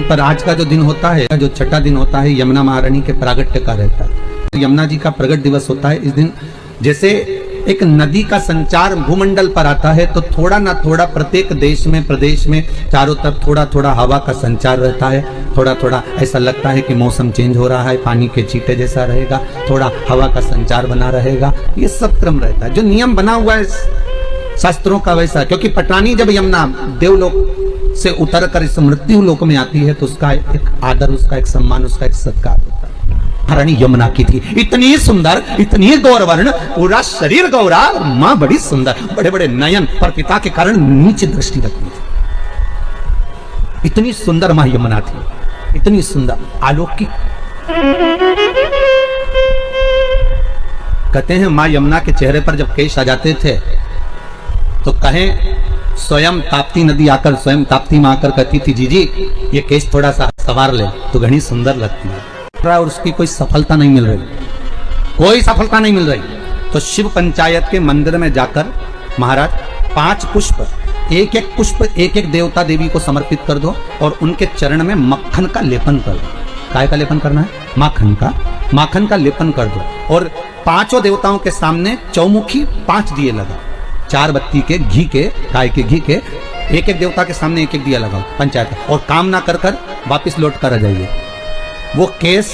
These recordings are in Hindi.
पर आज का जो दिन होता है, जो छठा दिन होता है, यमुना महारानी के प्रागट्य का रहता है। यमुना जी का प्रगट दिवस होता है। इस दिन जैसे एक नदी का संचार भूमंडल पर आता है, तो थोड़ा ना थोड़ा प्रत्येक देश में, प्रदेश में चारों तरफ थोड़ा थोड़ा हवा का संचार रहता है। थोड़ा थोड़ा ऐसा लगता है कि मौसम चेंज हो रहा है, पानी के छींटे जैसा रहेगा, थोड़ा हवा का संचार बना रहेगा। ये सब क्रम रहता है, जो नियम बना हुआ है शास्त्रों का वैसा। क्योंकि पटरानी जब यमुना देवलोक से उतर कर इस मृत्यु लोक में आती है, तो उसका एक आदर, उसका एक सम्मान, उसका एक सत्कार होता है। महारानी यमुना की थी, इतनी सुंदर, इतनी गौरवर्ण, पूरा शरीर गौरा, माँ बड़ी सुंदर, बड़े बड़े नयन, पर पिता के कारण नीचे दृष्टि रखती थी। इतनी सुंदर माँ यमुना थी, इतनी सुंदर, अलौकिक। कहते हैं माँ यमुना के चेहरे पर जब केश आ जाते थे, तो कहें स्वयं ताप्ती नदी आकर, स्वयं ताप्ती माँ आकर कहती थी, जीजी ये केश थोड़ा सा सवार ले तो घनी सुंदर लगती है। और उसकी कोई सफलता नहीं मिल रही, कोई सफलता नहीं मिल रही। तो शिव पंचायत के मंदिर में जाकर महाराज 5 पुष्प, एक एक पुष्प एक एक देवता देवी को समर्पित कर दो, और उनके चरण में मक्खन का लेपन कर दो। काय का लेपन करना है? माखन का लेपन कर दो। और 5 देवताओं के सामने चौमुखी 5 दिए लगाओ, 4 बत्ती के घी के, गाय के घी के, एक एक देवता के सामने एक एक दिया लगाओ पंचायत। और काम ना कर कर वापिस लौट कर आ जाइए। वो केस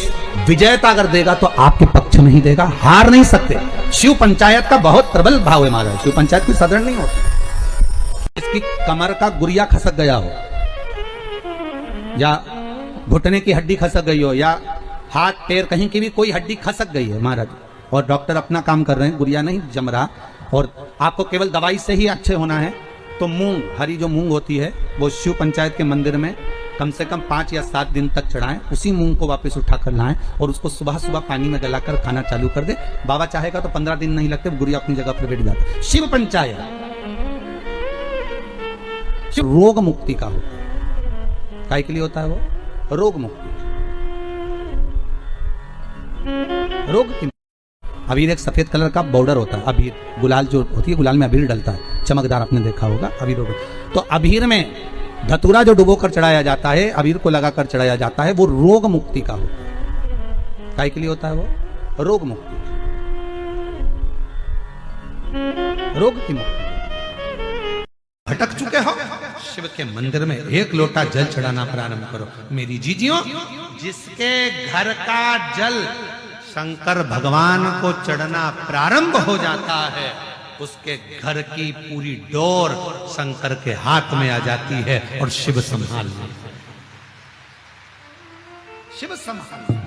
विजयता अगर देगा तो आपके पक्ष में ही देगा, हार नहीं सकते। शिव पंचायत का बहुत प्रबल भाव है महाराज, शिव पंचायत कोई साधारण नहीं होती। इसकी कमर का गुरिया खसक गया हो, या घुटने की हड्डी खसक गई हो, या हाथ पैर कहीं की भी कोई हड्डी खसक गई है महाराज, और डॉक्टर अपना काम कर रहे हैं, गुरिया नहीं जम रहा, और आपको केवल दवाई से ही अच्छे होना है, तो मूंग, हरी जो मूंग होती है, वो शिव पंचायत के मंदिर में कम से कम 5 या 7 दिन तक चढ़ाएं। उसी मूंग को वापस उठाकर लाएं और उसको सुबह सुबह पानी में गलाकर खाना चालू कर दे। बाबा चाहेगा तो 15 दिन नहीं लगते, गुरिया अपनी जगह पर बैठ जाता। शिव पंचायत रोग मुक्ति का होता है। काय के लिए होता है वो? रोग मुक्ति, रोग की। अबीर एक सफेद कलर का बॉर्डर होता है, अबीर, गुलाल जो होती है, गुलाल में अबीर डलता है, चमकदार, आपने देखा होगा अबीर। तो अबीर में धतूरा जो डुबो कर चढ़ाया जाता है, अबीर को लगाकर चढ़ाया जाता है, वो रोग मुक्ति का होता है। काय के लिए होता है वो? रोग मुक्ति, रोग की मुक्ति। भटक चुके हो, शिव के मंदिर में 1 लोटा जल चढ़ाना प्रारंभ करो। मेरी जीजियों, जिसके घर का जल शंकर भगवान को चढ़ना प्रारंभ हो जाता है, उसके घर की पूरी डोर शंकर के हाथ में आ जाती है, और शिव संभाल लेते हैं। शिव संभाल।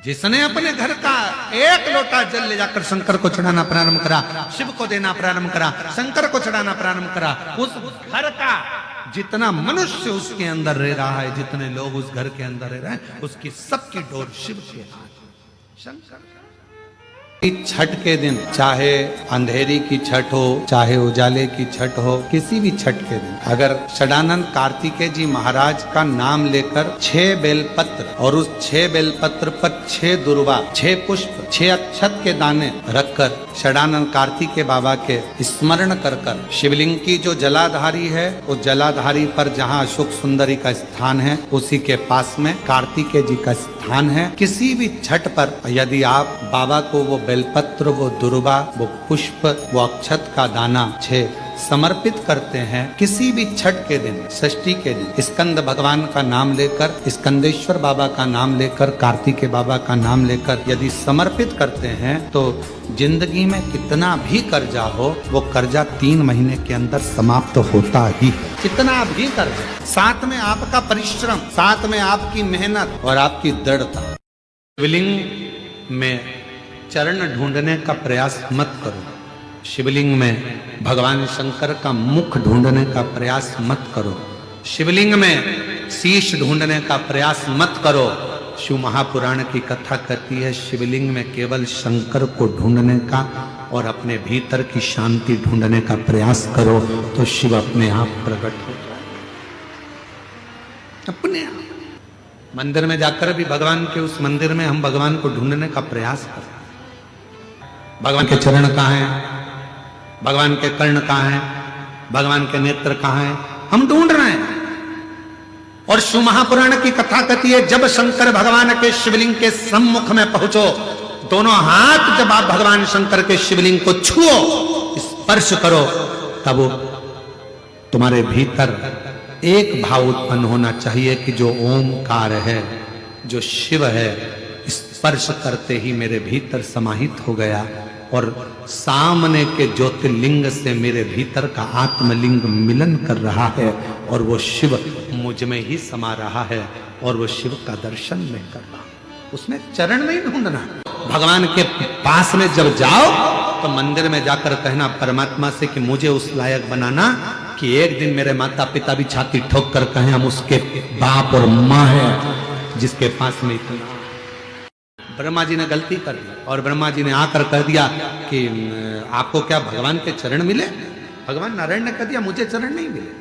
जिसने अपने घर का 1 लोटा जल ले जाकर शंकर को चढ़ाना प्रारंभ करा, शिव को देना प्रारंभ करा, शंकर को चढ़ाना प्रारंभ करा, उस घर का जितना मनुष्य उसके अंदर रह रहा है, जितने लोग उस घर के अंदर रह रहे हैं, उसकी सबकी डोर शिव के हाथ। शंकर छठ के दिन, चाहे अंधेरी की छठ हो, चाहे उजाले की छठ हो, किसी भी छठ के दिन अगर षडानंद कार्तिकेय जी महाराज का नाम लेकर 6 बेलपत्र, और उस 6 बेलपत्र पर 6 दुर्वा, 6 पुष्प, 6 अक्षत के दाने रखकर षडानंद कार्तिकेय बाबा के स्मरण कर कर, शिवलिंग की जो जलाधारी है, उस जलाधारी पर जहाँ अशोक सुंदरी का स्थान है, उसी के पास में कार्तिकेय जी का स्थान है। किसी भी छठ पर यदि आप बाबा को वो बेलपत्र, वो दुर्वा, वो पुष्प, वो अक्षत का दाना 6 समर्पित करते हैं, किसी भी छठ के दिन, षष्ठी के दिन, स्कंद भगवान का नाम लेकर, स्कंदेश्वर बाबा का नाम लेकर, कार्तिकेय बाबा का नाम लेकर यदि समर्पित करते हैं, तो जिंदगी में कितना भी कर्जा हो, वो कर्जा 3 महीने के अंदर समाप्त होता ही। कितना भी कर्जा, साथ में आपका परिश्रम, साथ में आपकी मेहनत और आपकी दृढ़ता। शिवलिंग में चरण ढूंढने का प्रयास मत करो, शिवलिंग में भगवान शंकर का मुख ढूंढने का प्रयास मत करो, शिवलिंग में शीश ढूंढने का प्रयास मत करो। शिव महापुराण की कथा कहती है, शिवलिंग में केवल शंकर को ढूंढने का और अपने भीतर की शांति ढूंढने का प्रयास करो, तो शिव अपने आप प्रकट हो जाए, अपने आप। मंदिर में जाकर भी भगवान के उस मंदिर में हम भगवान को ढूंढने का प्रयास करें। भगवान के चरण कहाँ हैं, भगवान के कर्ण कहाँ हैं, भगवान के नेत्र कहाँ हैं, हम ढूंढ रहे हैं। और शिव महापुराण की कथा कहती है, जब शंकर भगवान के शिवलिंग के सम्मुख में पहुंचो, दोनों हाथ जब आप भगवान शंकर के शिवलिंग को छुओ, स्पर्श करो, तब तुम्हारे भीतर एक भाव उत्पन्न होना चाहिए कि जो ओमकार है, जो शिव है, स्पर्श करते ही मेरे भीतर समाहित हो गया और सामने के ज्योतिर्लिंग से मेरे भीतर का आत्मलिंग मिलन कर रहा है और वो शिव मुझ में ही समा रहा है और वो शिव का दर्शन मैं कर रहा हूं। उसमें चरण नहीं ढूंढना। भगवान के पास में जब जाओ तो मंदिर में जाकर कहना परमात्मा से कि मुझे उस लायक बनाना कि एक दिन मेरे माता पिता भी छाती ठोक कर कहें हम उसके बाप और माँ है जिसके पास में इतना। ब्रह्मा जी ने गलती कर दी और ब्रह्मा जी ने आकर कह दिया कि आपको क्या भगवान के चरण मिले? भगवान नारायण ने कह दिया मुझे चरण नहीं मिले,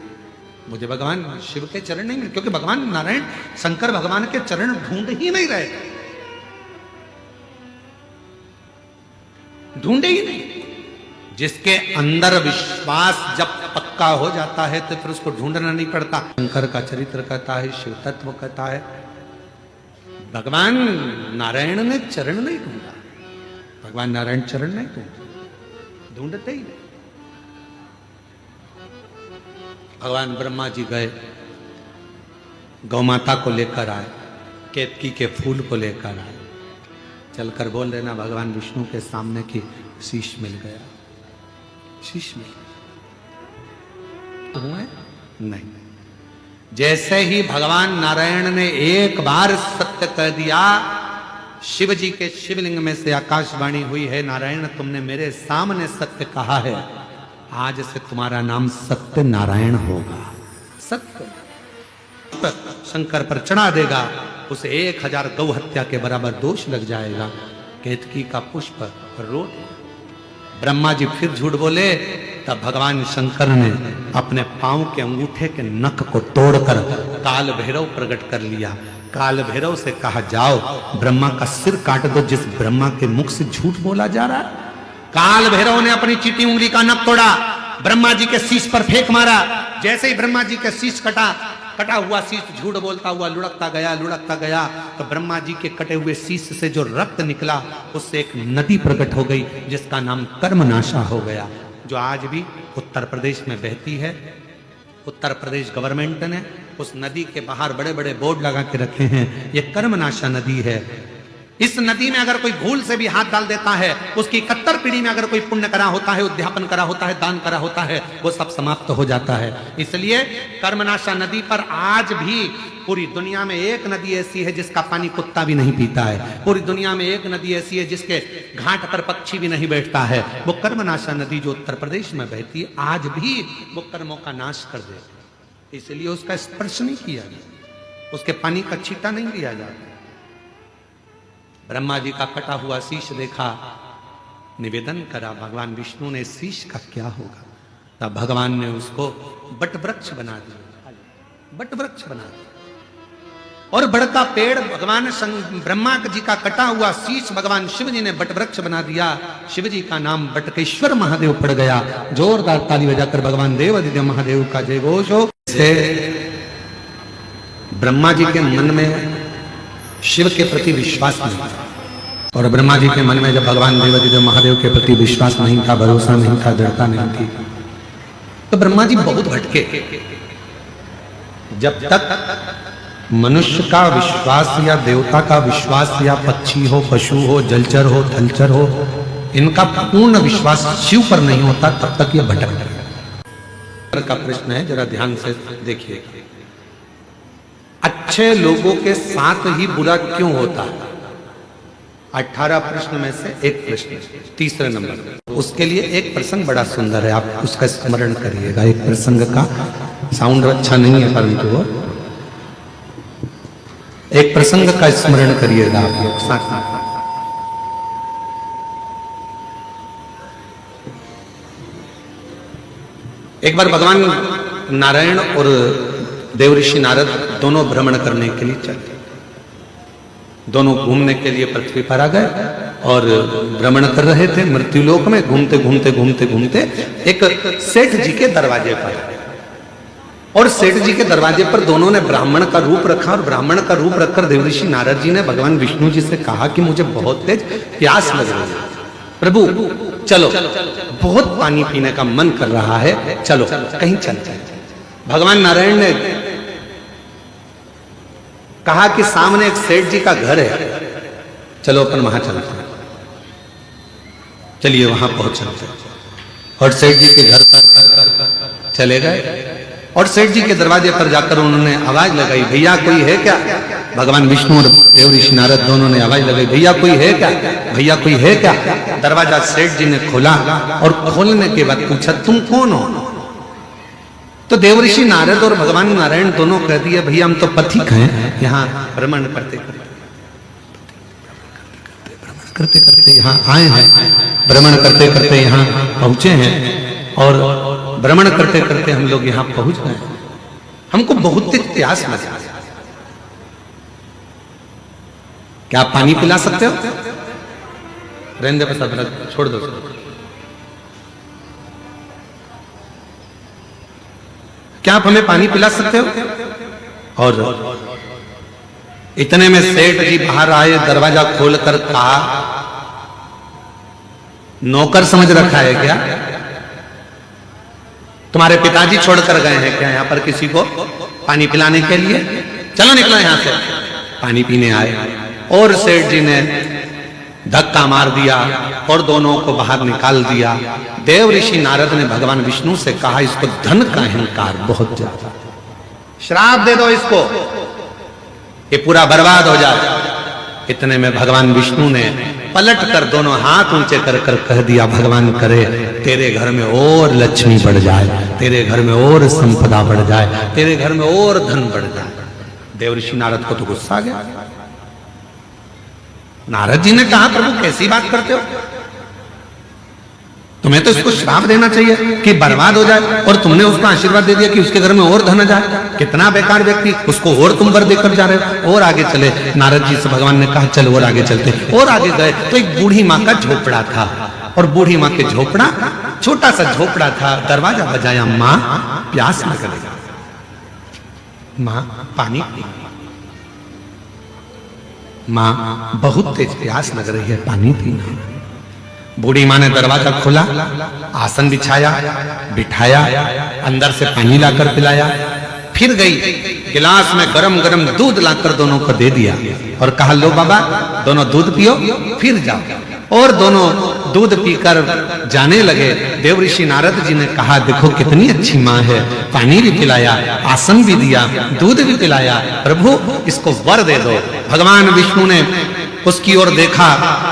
मुझे भगवान शिव के चरण नहीं मिले, क्योंकि भगवान नारायण शंकर भगवान के चरण ढूंढ ही नहीं रहे, ढूंढे ही नहीं। जिसके अंदर विश्वास जब पक्का हो जाता है तो फिर उसको ढूंढना नहीं पड़ता। शंकर का चरित्र कहता है, शिव तत्व कहता है, भगवान नारायण ने चरण नहीं ढूंढा, भगवान नारायण चरण नहीं ढूंढते, ढूंढते ही नहीं। भगवान ब्रह्मा जी गए, गौ माता को लेकर आए, केतकी के फूल को लेकर आए, चलकर बोल देना भगवान विष्णु के सामने की शीश मिल गया, शीश मिल गया। हुए नहीं। जैसे ही भगवान नारायण ने एक बार सत्य कह दिया, शिव जी के शिवलिंग में से आकाशवाणी हुई है, नारायण तुमने मेरे सामने सत्य कहा है, आज से तुम्हारा नाम सत्य नारायण होगा। सत्य शंकर पर चढ़ा देगा, उसे 1000 गौ हत्या के बराबर दोष लग जाएगा। केतकी का पुष्प रोट। ब्रह्मा जी फिर झूठ बोले, तब भगवान शंकर ने अपने पांव के अंगूठे के नख को तोड़कर काल भैरव प्रकट कर लिया। काल भैरव से कहा जाओ ब्रह्मा का सिर काट दो, जिस ब्रह्मा के मुख से झूठ बोला जा रहा है। काल भैरव ने अपनी चीटी उंगली का नख तोड़ा, ब्रह्मा जी के शीश पर फेंक मारा। जैसे ही ब्रह्मा जी के शीश कटा हुआ शीश झूठ बोलता हुआ लुढ़कता गया, तो ब्रह्मा जी के कटे हुए शीश से जो रक्त निकला उससे एक नदी प्रकट हो गई जिसका नाम कर्मनाशा हो गया, जो आज भी उत्तर प्रदेश में बहती है। उत्तर प्रदेश गवर्नमेंट ने उस नदी के बाहर बड़े बड़े बोर्ड लगा के रखे हैं, ये कर्मनाशा नदी है। इस नदी में अगर कोई भूल से भी हाथ डाल देता है, उसकी 71 पीढ़ी में अगर कोई पुण्य करा होता है, उद्यापन करा होता है, दान करा होता है, वो सब समाप्त हो जाता है। इसलिए कर्मनाशा नदी पर आज भी पूरी दुनिया में एक नदी ऐसी है जिसका पानी कुत्ता भी नहीं पीता है। पूरी दुनिया में एक नदी ऐसी है जिसके घाट पर पक्षी भी नहीं बैठता है, वो कर्मनाशा नदी जो उत्तर प्रदेश में बहती है, आज भी वो कर्मों का नाश कर देती। इसलिए उसका स्पर्श नहीं किया जाता, उसके पानी का छींटा नहीं लिया जाता। ब्रह्मा जी का कटा हुआ शीश देखा, निवेदन करा भगवान विष्णु ने शीश का क्या होगा। तब भगवान ने उसको बट वृक्ष बना दिया, बट वृक्ष बना दिया। और बड़का पेड़ भगवान ब्रह्मा जी का कटा हुआ शीश भगवान शिव जी ने बट वृक्ष बना दिया। शिव जी का नाम बटकेश्वर महादेव पड़ गया। जोरदार ताली बजाकर भगवान देवादिदेव महादेव का जय घोष हो। ब्रह्मा जी के मन में शिव के प्रति विश्वास नहीं था, और ब्रह्मा जी के मन में जब भगवान देवादिदेव महादेव के प्रति विश्वास नहीं था, भरोसा नहीं था, दृढ़ता नहीं थी, तो ब्रह्मा जी बहुत भटके। जब तक मनुष्य का विश्वास या देवता का विश्वास या पक्षी हो, पशु हो, जलचर हो, थलचर हो, इनका पूर्ण विश्वास शिव पर नहीं होता, तब तक यह भटक रहा का प्रश्न है। जरा ध्यान से देखिए, अच्छे लोगों के साथ ही बुरा क्यों होता है? 18 प्रश्न में से एक प्रश्न, तीसरे नंबर। उसके लिए एक प्रसंग बड़ा सुंदर है, आप उसका स्मरण करिएगा। एक प्रसंग का साउंड अच्छा नहीं है, परंतु वो एक प्रसंग का स्मरण करिएगा आप लोग साथ में। एक बार भगवान नारायण और देवऋषि नारद दोनों भ्रमण करने के लिए चले, दोनों घूमने के लिए पृथ्वी पर आ गए और भ्रमण कर रहे थे। मृत्युलोक में घूमते घूमते घूमते घूमते एक सेठ जी के दरवाजे पर, और सेठ जी के दरवाजे पर दोनों ने ब्राह्मण का रूप रखा और ब्राह्मण का रूप रखकर देवऋषि नारद जी ने भगवान विष्णु जी से कहा कि मुझे बहुत तेज प्यास लग रही है, प्रभु चलो, बहुत पानी पीने का मन कर रहा है, चलो कहीं चलते हैं। भगवान नारायण ने कहा कि सामने एक सेठ जी का घर है, चलो अपन वहां चलते हैं। चलिए वहां पहुंच चलते हैं और सेठ जी के घर पर चले गए और सेठ जी के दरवाजे पर जाकर उन्होंने आवाज लगाई, भैया कोई है क्या? भगवान विष्णु और देवऋषि नारद दोनों ने आवाज लगाई, भैया कोई है क्या, भैया कोई है क्या? दरवाजा सेठ जी ने खोला और खोलने के बाद पूछा, तुम कौन हो? तो देवऋषि नारद और भगवान नारायण दोनों कह दिए, भैया हम तो पथिक हैं, यहाँ भ्रमण करते करते यहाँ आए हैं, भ्रमण करते करते यहाँ पहुंचे हैं और भ्रमण करते करते हम लोग यहाँ पहुंच गए, हमको बहुत तेज प्यास लगा, क्या आप पानी पिला सकते हो? रहने दे, छोड़ दो। क्या आप हमें पानी पिला सकते हो? और इतने में सेठ जी बाहर आए, दरवाजा खोलकर कहा, नौकर समझ रखा है क्या? तुम्हारे पिताजी छोड़कर गए हैं क्या यहाँ पर किसी को पानी पिलाने के लिए? चलो निकलो यहाँ से। पानी पीने आए और सेठ जी ने धक्का मार दिया और दोनों को बाहर निकाल दिया। देव ऋषि नारद ने भगवान विष्णु से कहा, इसको धन का अहंकार बहुत ज्यादा, श्राप दे दो इसको, ये पूरा बर्बाद हो जाए। इतने में भगवान विष्णु ने पलट कर दोनों हाथ ऊंचे कर कर कह दिया, भगवान करे तेरे घर में और लक्ष्मी बढ़ जाए, तेरे घर में और संपदा बढ़ जाए, तेरे घर में और धन बढ़ जाए। देवऋषि नारद को तो गुस्सा आ गया। नारद जी ने कहा, प्रभु कैसी बात करते हो, तुम्हें तो इसको श्राप देना चाहिए कि बर्बाद हो जाए, और तुमने उसको आशीर्वाद दे दिया कि उसके घर में और धन आ जाए। कितना बेकार व्यक्ति, उसको और तुम वर देकर जा रहे हो। और आगे चले, नारद जी से भगवान ने कहा चलो और आगे चलते। और आगे गए तो एक बूढ़ी माँ का झोपड़ा था, और बूढ़ी माँ के झोपड़ा, छोटा सा झोपड़ा था। दरवाजा बजाया, माँ प्यास लग गई, माँ पानी पी, माँ बहुत तेज प्यास लग रही है, पानी पीना। बूढ़ी माँ ने दरवाजा खोला, आसन बिछाया, बिठाया, अंदर से पानी लाकर पिलाया, फिर गई गिलास में गरम गरम दूध लाकर दोनों को दे दिया और कहा, लो बाबा दोनों दूध पियो फिर जाओ। और दोनों दूध पीकर जाने लगे। देवऋषि नारद जी ने कहा, देखो कितनी अच्छी माँ है, पानी भी पिलाया, आसन भी दिया, दूध भी पिलाया, प्रभु इसको वर दे दो। भगवान विष्णु ने उसकी ओर देखा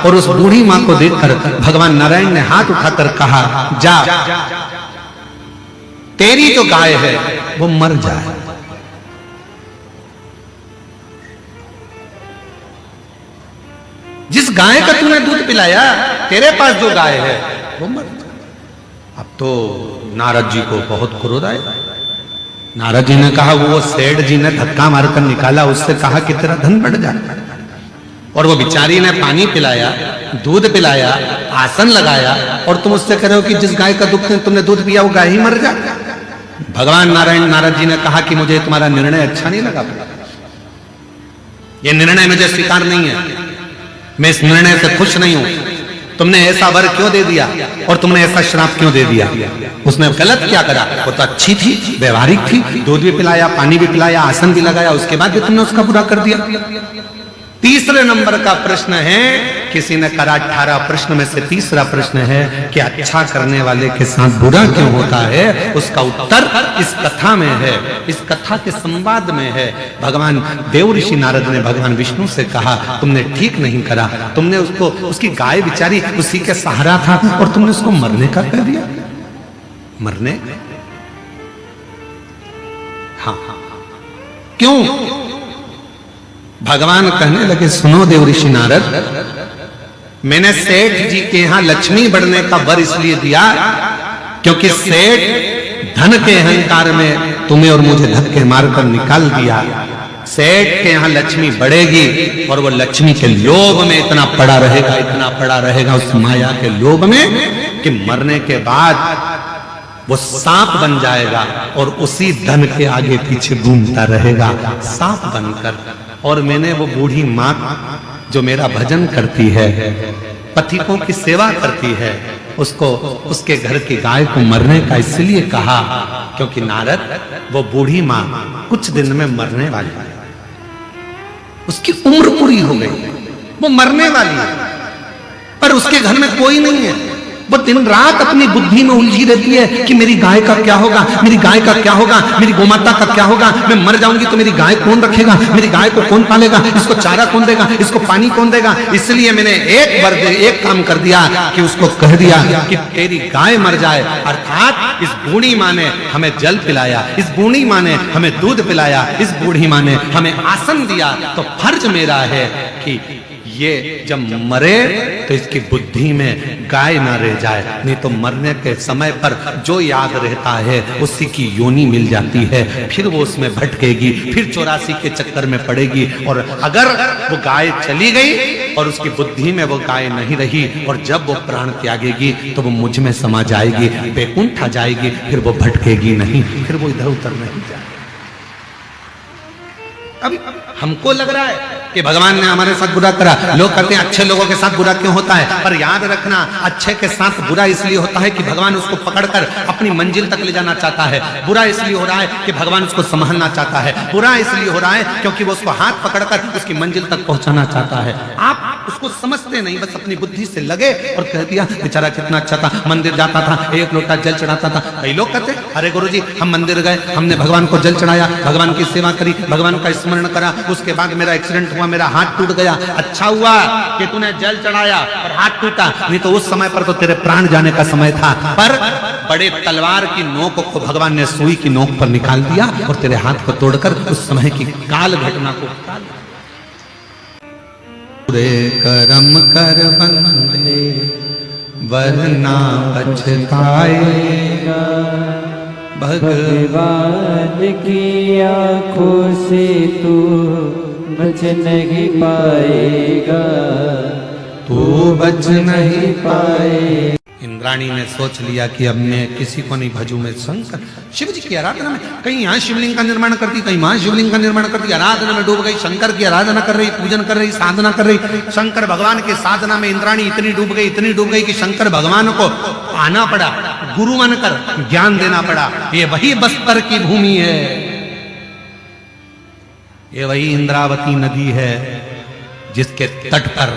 और उस बूढ़ी माँ को देखकर भगवान नारायण ने हाथ उठाकर कहा, जा तेरी जो गाय है वो मर जाए। जिस गाय का तूने दूध पिलाया, तेरे पास जो गाय है वो मर जाए। अब तो नारद जी को बहुत क्रोध आया। नारद जी ने कहा, वो सेठ जी ने धक्का मारकर निकाला, उससे कहा कि तेरा धन बढ़ जाए, और वो बेचारी ने पानी पिलाया, दूध पिलाया, आसन लगाया, और तुम उससे कह रहे हो कि जिस गाय का दूध तुमने दूध पिया वो गाय ही मर जाए। भगवान नारायण नारद जी ने कहा कि मुझे तुम्हारा निर्णय अच्छा नहीं लगा, ये निर्णय मुझे स्वीकार नहीं है, मैं इस निर्णय से खुश नहीं हूं। तुमने ऐसा वर क्यों दे दिया और तुमने ऐसा श्राप क्यों दे दिया? उसने गलत क्या करा? वो तो अच्छी थी, व्यवहारिक थी, दूध भी पिलाया, पानी भी पिलाया, आसन भी लगाया, उसके बाद भी तुमने उसका बुरा कर दिया। तीसरे नंबर का प्रश्न है, किसी ने करा 18 प्रश्न में से तीसरा प्रश्न है कि अच्छा करने वाले के साथ बुरा क्यों होता है? उसका उत्तर इस कथा में है, इस कथा के संवाद में है। भगवान देवऋषि नारद ने भगवान विष्णु से कहा, तुमने ठीक नहीं करा, तुमने उसको, उसकी गाय बेचारी उसी के सहारा था और तुमने उसको मरने का कह दिया। मरने? हाँ, क्यों? भगवान कहने लगे, सुनो देवऋषि नारद, मैंने सेठ जी के यहां लक्ष्मी बढ़ने का वर इसलिए दिया क्योंकि सेठ धन के अहंकार में तुम्हें और मुझे धक्के मारकर निकाल दिया। सेठ के यहां लक्ष्मी बढ़ेगी और वो लक्ष्मी के लोभ में इतना पड़ा रहेगा, इतना पड़ा रहेगा उस माया के लोभ में कि मरने के बाद वो सांप बन जाएगा और उसी धन के आगे पीछे घूमता रहेगा सांप बनकर। और मैंने वो बूढ़ी माँ जो मेरा भजन करती है, पथिकों की सेवा करती है, उसको उसके घर की गाय को मरने का इसलिए कहा क्योंकि नारद वो बूढ़ी माँ कुछ दिन में मरने वाली है, उसकी उम्र पूरी हो गई, वो मरने वाली है, पर उसके घर में कोई नहीं है। वो दिन रात अपनी बुद्धि में उलझी रहती है कि मेरी गाय का क्या होगा, मेरी गाय का क्या होगा, मेरी गोमाता का क्या होगा, मैं मर जाऊंगी तो मेरी गाय कौन रखेगा, मेरी गाय को कौन पालेगा, इसको चारा कौन देगा, इसको पानी कौन देगा। इसलिए मैंने एक काम कर दिया कि उसको कह दिया कि तेरी गाय मर जाए, अर्थात इस बूढ़ी माँ ने हमें जल पिलाया, इस बूढ़ी माँ ने हमें दूध पिलाया, इस बूढ़ी माँ ने हमें आसन दिया, तो फर्ज मेरा है कि ये जब मरे तो इसकी बुद्धि में गाय ना रह जाए, नहीं तो मरने के समय पर जो याद रहता है उसी की योनि मिल जाती है, फिर वो उसमें भटकेगी, फिर 84 के चक्कर में पड़ेगी। और अगर वो गाय चली गई और उसकी बुद्धि में वो गाय नहीं रही और जब वो प्राण त्यागेगी तो वो मुझ में समा जाएगी, बैकुंठ आ जाएगी, फिर वो भटकेगी नहीं, फिर वो इधर उधर नहीं जाएगी। अभी हमको लग रहा है कि भगवान ने हमारे साथ बुरा करा, लोग कहते हैं अच्छे लोगों के साथ बुरा क्यों होता है, पर याद रखना अच्छे के साथ बुरा इसलिए होता है कि भगवान उसको पकड़कर अपनी मंजिल तक ले जाना चाहता है, बुरा इसलिए हो रहा है कि भगवान उसको संभालना चाहता है, बुरा इसलिए हो रहा है क्योंकि वो उसको हाथ पकड़कर उसकी मंजिल तक पहुंचाना चाहता है। आप उसको समझते नहीं, बस अपनी बुद्धि से लगे और कह दिया बेचारा कितना अच्छा था, मंदिर जाता था, एक लोटा जल चढ़ाता था। कई लोग कहते अरे गुरुजी हम मंदिर गए, हमने भगवान को जल चढ़ाया, भगवान की सेवा करी, भगवान का स्मरण करा, उसके बाद मेरा एक्सीडेंट हुआ, मेरा हाथ टूट गया, अच्छा हुआ कि तूने जल चढ़ाया और हाथ टूटा, नहीं तो उस समय पर तो तेरे प्राण जाने का समय था। पर बड़े तलवार की नोक को भगवान ने सुई की नोक पर निकाल दिया और तेरे हाथ को तोड़कर उस समय की काल घटना को पूरे कर्म कर बंदे वरना पछताएगा, भगवान की आंखों से तू बच नहीं पाएगा, तू बच नहीं पाए। इंद्राणी ने सोच लिया कि अब मैं किसी को नहीं भजू, मैं शंकर शिव जी की आराधना में, कहीं यहाँ शिवलिंग का निर्माण करती, कहीं वहां शिवलिंग का निर्माण करती, आराधना में डूब गई, शंकर की आराधना कर रही, पूजन कर रही, साधना कर रही। शंकर भगवान की साधना में इंद्राणी इतनी डूब गई कि शंकर भगवान को आना पड़ा, गुरु मानकर ज्ञान देना पड़ा। ये वही बस्तर की भूमि है, ये वही इंद्रावती नदी है जिसके तट पर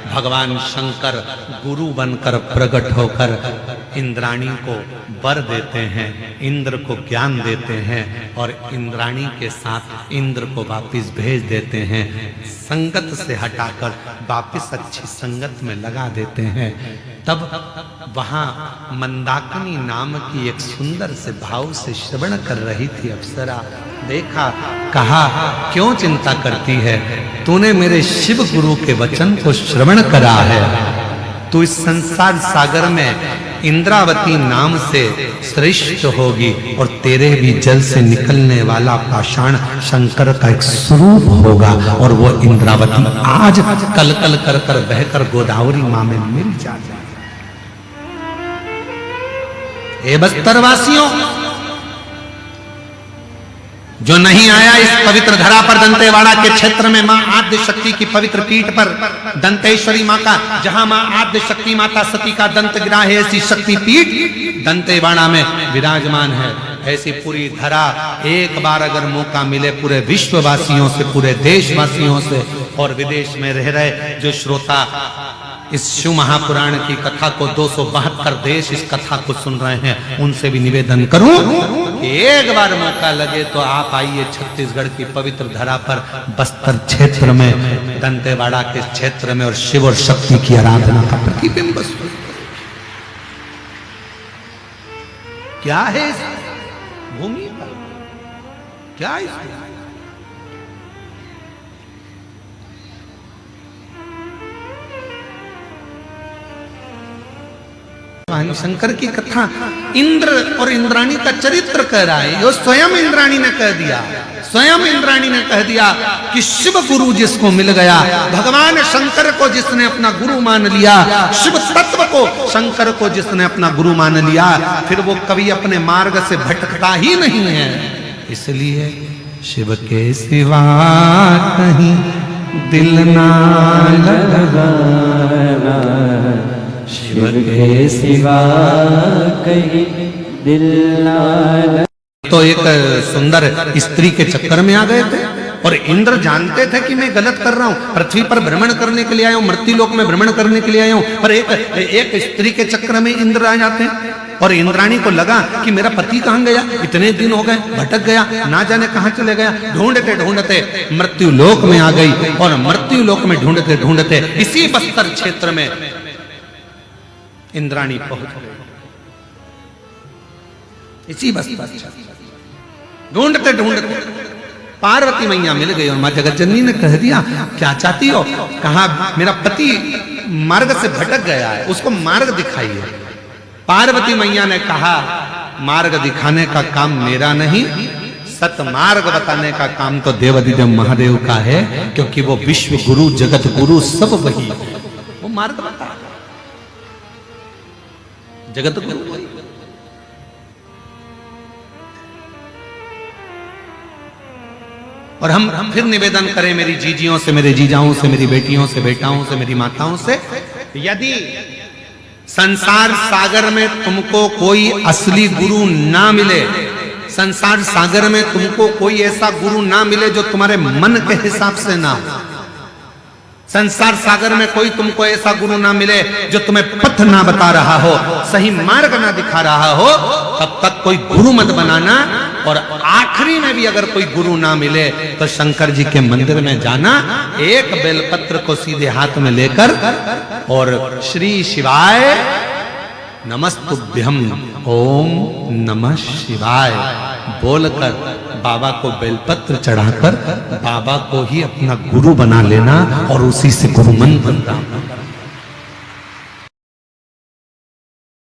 भगवान शंकर गुरु बनकर प्रकट होकर इंद्राणी को वर देते हैं, इंद्र को ज्ञान देते हैं और इंद्राणी के साथ इंद्र को वापिस भेज देते हैं, संगत से हटाकर वापिस अच्छी संगत में लगा देते हैं। तब वहां मंदाकिनी नाम की एक सुंदर से भाव से श्रवण कर रही थी अप्सरा, देखा, कहा क्यों चिंता करती है, तूने मेरे शिव गुरु के वचन को श्रवण करा है, तू इस संसार सागर में इंद्रावती नाम से श्रेष्ठ होगी और तेरे भी जल से निकलने वाला पाषाण शंकर का एक स्वरूप होगा और वो इंद्रावती आज कल कल कर कर बहकर गोदावरी मां में मिल जाए। ए बस्तरवासियों, जो नहीं आया इस पवित्र धरा पर दंतेवाड़ा के क्षेत्र में मां आद्य शक्ति की पवित्र पीठ पर, दंतेश्वरी मां का, जहां मां आद्य शक्ति माता सती का दंत गिरा है, ऐसी शक्ति पीठ दंतेवाड़ा में विराजमान है। ऐसी पूरी धरा एक बार अगर मौका मिले पूरे विश्ववासियों से, पूरे देशवासियों से और विदेश में रह रहे जो श्रोता इस शिव महापुराण की कथा को 272 देश इस कथा को सुन रहे हैं, उनसे भी निवेदन करूं एक बार मौका लगे तो आप आइए छत्तीसगढ़ की पवित्र धरा पर, बस्तर क्षेत्र में, दंतेवाड़ा के क्षेत्र में और शिव और शक्ति की आराधना का प्रतिबिंब। क्या है इस भूमि पर, क्या है भगवान शंकर की कथा इंद्र और इंद्राणी का चरित्र कह रहा है। यो स्वयं इंद्राणी ने कह दिया, स्वयं इंद्राणी ने कह दिया कि शिव गुरु जिसको मिल गया, भगवान शंकर को जिसने अपना गुरु मान लिया, शिव तत्व को शंकर को जिसने अपना गुरु मान लिया, फिर वो कभी अपने मार्ग से भटकता ही नहीं है। इसलिए शिव के सिवा कहीं दिल ना लगाना, शिव के सिवा कहीं दिल ना लगाना। तो एक सुंदर स्त्री के चक्कर में आ गए थे और इंद्र जानते थे कि मैं गलत कर रहा हूं, पृथ्वी पर भ्रमण करने के लिए आया हूं, मृत्युलोक में भ्रमण करने के लिए आया हूं, पर एक स्त्री के चक्कर में इंद्र आ जाते हैं। और इंद्राणी को लगा कि मेरा पति कहां गया, इतने दिन हो गए, भटक गया, ना जाने कहां चले गया। ढूंढते ढूंढते मृत्युलोक में आ गई और मृत्युलोक में ढूंढते ढूंढते इसी बस्तर क्षेत्र में इंद्राणी पहुंच गई। इसी बस्तर ढूंढते ढूंढते पार्वती मैया मिल गई और मां जगतजननी ने कह दिया क्या चाहती हो? कहा मेरा पति मार्ग से भटक गया है, उसको मार्ग दिखाइए। पार्वती मैया ने कहा मार्ग दिखाने का काम मेरा नहीं, सतमार्ग बताने का काम तो देवाधिदेव महादेव का है, क्योंकि वो विश्व गुरु जगत गुरु सब वही, वो मार्ग बता जगत गुरु वही। और हम फिर निवेदन करें मेरी जीजियों से, मेरे जीजाओं से, मेरी बेटियों से, बेटाओं से, मेरी माताओं से, यदि संसार सागर में तुमको कोई असली गुरु ना मिले, संसार सागर में तुमको कोई ऐसा गुरु ना मिले जो तुम्हारे मन के हिसाब से ना हो, संसार सागर में कोई तुमको ऐसा गुरु ना मिले जो तुम्हें पथ ना बता रहा हो, सही मार्ग ना दिखा रहा हो, तब तक कोई गुरु मत बनाना। और आखिरी में भी अगर कोई गुरु ना मिले तो शंकर जी के मंदिर में जाना, एक बेलपत्र को सीधे हाथ में लेकर और श्री शिवाय नमस्तुभ्यम ओम नमः शिवाय बोलकर बाबा को बेलपत्र चढ़ाकर बाबा को ही अपना गुरु बना लेना और उसी से गुरु मंत्र